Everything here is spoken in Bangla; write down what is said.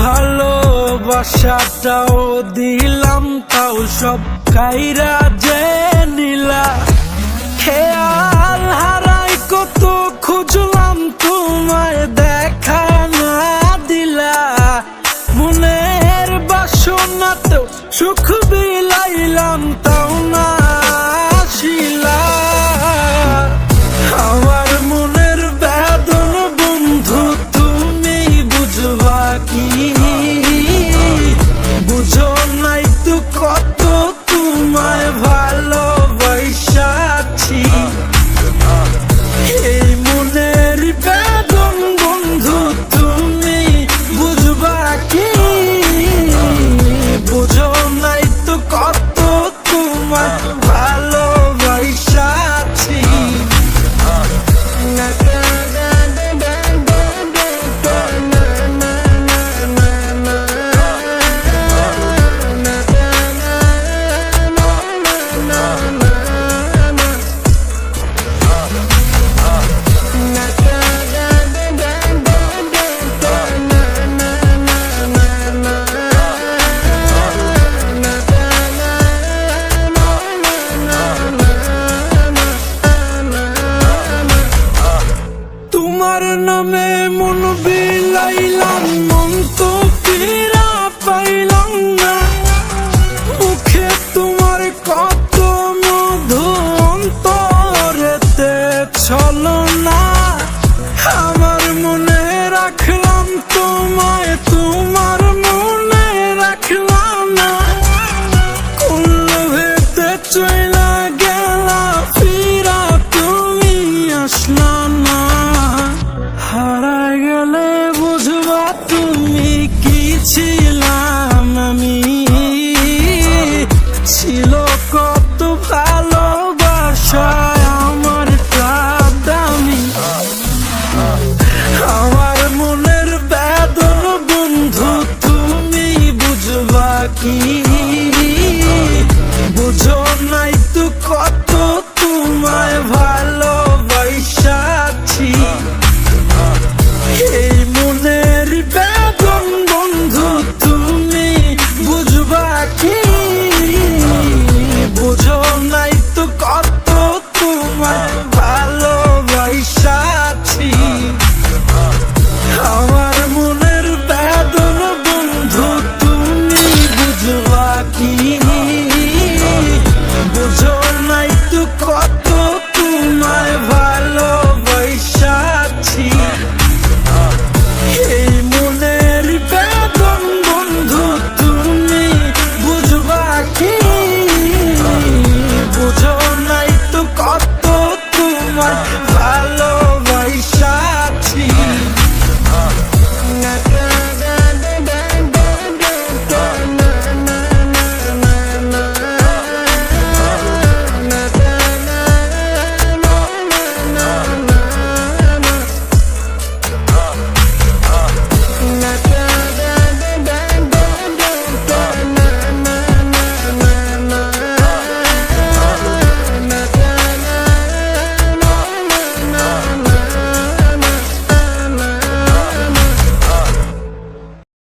ভালোবাসাটাও দিলাম, তাও সব কাইরা যে নিলা। খেয়াল হারাই কত খুঁজলাম, তোমায় দেখা না দিলা। মনের বাসনাতেও সুখ বিলাইলাম, তাও না আসিলা। আমার মনের বেদন বন্ধু তুমি বুঝবা কি? বুঝো নাই তো কত তোমায় ভালোবাসি। এই মনের বেদন বন্ধু তুমি বুঝবা কি? বুঝো নাই তো কত তোমায় ভালোবাসি। তোমার নামে মন বিলাইলাম, মন তো ফিরা পাইলাম না। মুখে তোমার কত মধু, অন্তরেতে ছলো না। আমার মনে রাখলাম তোমায়, তোমার মনে রাখলাম না। কুল ভেতে চইলা গেলা, ফিরা তুমি আসলা না। হারাই গেলে বুঝবা তুমি কি ছিল।